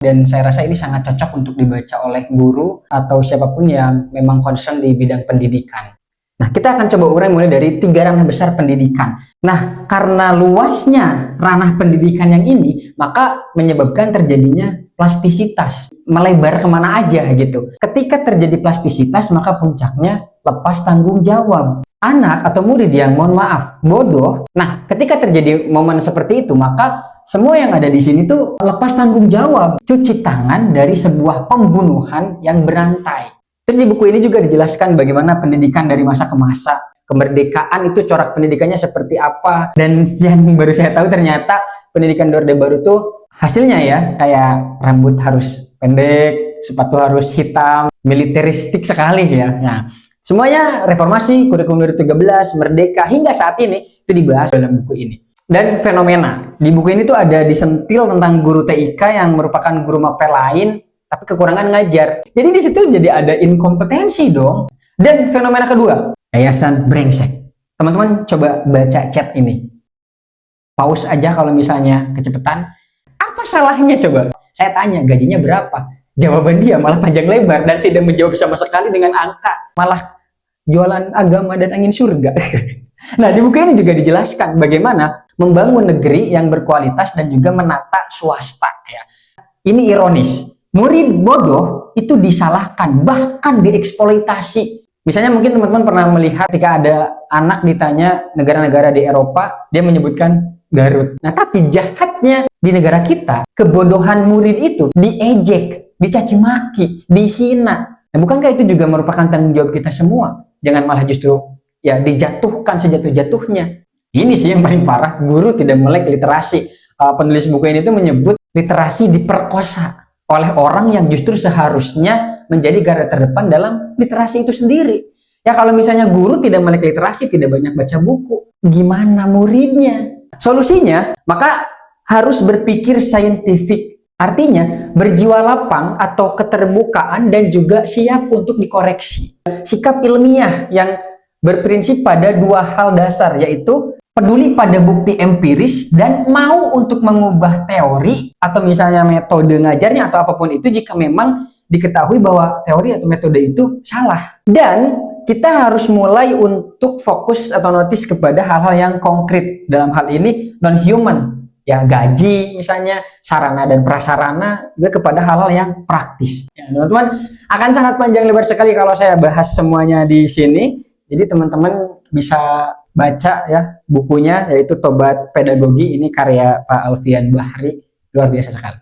Dan saya rasa ini sangat cocok untuk dibaca oleh guru atau siapapun yang memang concern di bidang pendidikan. Nah, kita akan coba urai mulai dari 3 ranah besar pendidikan. Nah, karena luasnya ranah pendidikan yang ini, maka menyebabkan terjadinya plastisitas, melebar kemana aja gitu. Ketika terjadi plastisitas, maka puncaknya lepas tanggung jawab. Anak atau murid yang, mohon maaf, bodoh. Nah, ketika terjadi momen seperti itu, maka semua yang ada di sini tuh lepas tanggung jawab, cuci tangan dari sebuah pembunuhan yang berantai. Terus di buku ini juga dijelaskan bagaimana pendidikan dari masa ke masa, kemerdekaan itu corak pendidikannya seperti apa, dan yang baru saya tahu ternyata pendidikan di Orde Baru tuh hasilnya ya kayak rambut harus pendek, sepatu harus hitam, militeristik sekali ya. Nah, semuanya reformasi, kurikulum 2013, merdeka hingga saat ini itu dibahas dalam buku ini. Dan fenomena di buku ini tuh ada disentil tentang guru TIK yang merupakan guru mapel lain tapi kekurangan ngajar. Jadi di situ jadi ada inkompetensi dong. Dan fenomena kedua, yayasan brengsek. Teman-teman coba baca chat ini. Pause aja kalau misalnya kecepatan. Apa salahnya coba? Saya tanya gajinya berapa? Jawaban dia malah panjang lebar dan tidak menjawab sama sekali dengan angka. Malah jualan agama dan angin surga. Nah, di buku ini juga dijelaskan bagaimana membangun negeri yang berkualitas dan juga menata swasta ya. Ini ironis. Murid bodoh itu disalahkan, bahkan dieksploitasi. Misalnya mungkin teman-teman pernah melihat ketika ada anak ditanya negara-negara di Eropa, dia menyebutkan Garut. Nah, tapi jahatnya di negara kita, kebodohan murid itu diejek, dicaci maki, dihina. Nah, bukankah itu juga merupakan tanggung jawab kita semua? Jangan malah justru ya dijatuhkan sejatuh-jatuhnya. Ini sih yang paling parah, guru tidak melek literasi. Penulis buku ini tuh menyebut literasi diperkosa oleh orang yang justru seharusnya menjadi garda terdepan dalam literasi itu sendiri. Ya kalau misalnya guru tidak melek literasi, tidak banyak baca buku, gimana muridnya? Solusinya, maka harus berpikir saintifik. Artinya, berjiwa lapang atau keterbukaan dan juga siap untuk dikoreksi. Sikap ilmiah yang berprinsip pada 2 hal dasar, yaitu peduli pada bukti empiris dan mau untuk mengubah teori atau misalnya metode ngajarnya atau apapun itu jika memang diketahui bahwa teori atau metode itu salah. Dan kita harus mulai untuk fokus atau notice kepada hal-hal yang konkret. Dalam hal ini non-human, ya gaji misalnya, sarana dan prasarana, juga kepada hal-hal yang praktis. Ya, teman-teman, akan sangat panjang lebar sekali kalau saya bahas semuanya di sini. Jadi teman-teman bisa baca ya bukunya, yaitu Tobat Pedagogi. Ini karya Pak Alfian Bahri, luar biasa sekali.